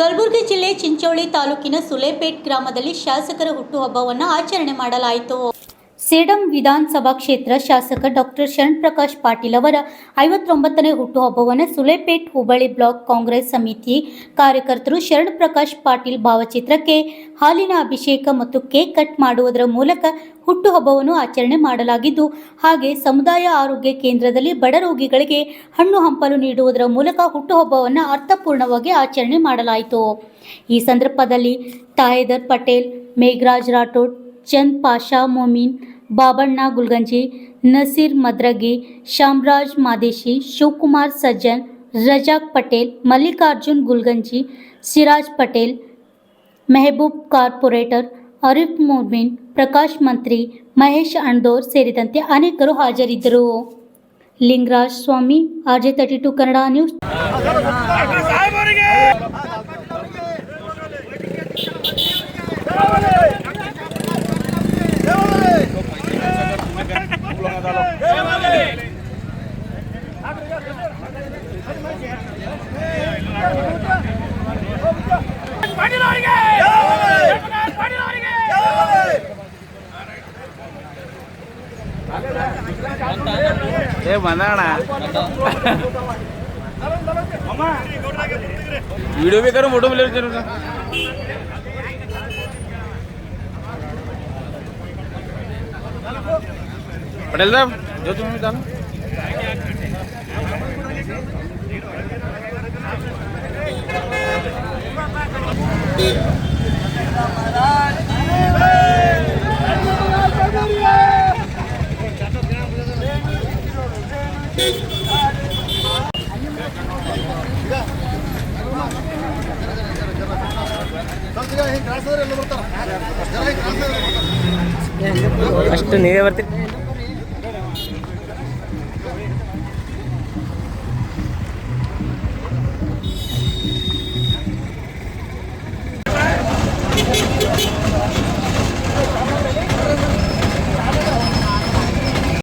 ಕಲಬುರಗಿ ಜಿಲ್ಲೆ ಚಿಂಚೋಳಿ ತಾಲೂಕಿನ ಸುಲೇಪೇಟ್ ಗ್ರಾಮದಲ್ಲಿ ಶಾಸಕರ ಹುಟ್ಟುಹಬ್ಬವನ್ನು ಆಚರಣೆ ಮಾಡಲಾಯಿತು. ಸೇಡಂ ವಿಧಾನಸಭಾ ಕ್ಷೇತ್ರ ಶಾಸಕ ಡಾಕ್ಟರ್ ಶರಣಪ್ರಕಾಶ್ ಪಾಟೀಲ್ ಅವರ 59ನೇ ಹುಟ್ಟುಹಬ್ಬವನ್ನು ಸುಲೇಪೇಟ್ ಹುಬ್ಬಳ್ಳಿ ಬ್ಲಾಕ್ ಕಾಂಗ್ರೆಸ್ ಸಮಿತಿ ಕಾರ್ಯಕರ್ತರು ಶರಣಪ್ರಕಾಶ್ ಪಾಟೀಲ್ ಭಾವಚಿತ್ರಕ್ಕೆ ಹಾಲಿನ ಅಭಿಷೇಕ ಮತ್ತು ಕೇಕ್ ಕಟ್ ಮಾಡುವುದರ ಮೂಲಕ ಹುಟ್ಟುಹಬ್ಬವನ್ನು ಆಚರಣೆ ಮಾಡಲಾಗಿದ್ದು, ಹಾಗೆ ಸಮುದಾಯ ಆರೋಗ್ಯ ಕೇಂದ್ರದಲ್ಲಿ ಬಡ ರೋಗಿಗಳಿಗೆ ಹಣ್ಣು ಹಂಪಲು ನೀಡುವುದರ ಮೂಲಕ ಹುಟ್ಟುಹಬ್ಬವನ್ನು ಅರ್ಥಪೂರ್ಣವಾಗಿ ಆಚರಣೆ ಮಾಡಲಾಯಿತು. ಈ ಸಂದರ್ಭದಲ್ಲಿ ತಾಹೇದರ್ ಪಟೇಲ್, ಮೇಘರಾಜ್ ರಾಠೋಡ್, ಚಂದ್ ಪಾಷಾ ಮೊಮಿನ್, ಬಾಬಣ್ಣ ಗುಲ್ಗಂಜಿ, ನಸೀರ್ ಮದ್ರಗಿ, ಶಾಮರಾಜ್ ಮಾದೇಶಿ, ಶಿವಕುಮಾರ್ ಸಜ್ಜನ್, ರಜಾಕ್ ಪಟೇಲ್, ಮಲ್ಲಿಕಾರ್ಜುನ್ ಗುಲ್ಗಂಜಿ, ಸಿರಾಜ್ ಪಟೇಲ್, ಮೆಹಬೂಬ್ ಕಾರ್ಪೊರೇಟರ್, ಅರಿಫ್ ಮೊಮಿನ್, ಪ್ರಕಾಶ್ ಮಂತ್ರಿ, ಮಹೇಶ್ ಅಣ್ದೋರ್ ಸೇರಿದಂತೆ ಅನೇಕರು ಹಾಜರಿದ್ದರು. ಲಿಂಗರಾಜ್ ಸ್ವಾಮಿ, RJ32 ಕನ್ನಡ ನ್ಯೂಸ್. ಬಂದಣ वीडियो भी करो, फोटो भी ले जरूर. पटेल साहब जो तुम्हें डालो ಅಷ್ಟು ನೀವೇ ಬರ್ತೀರಿ.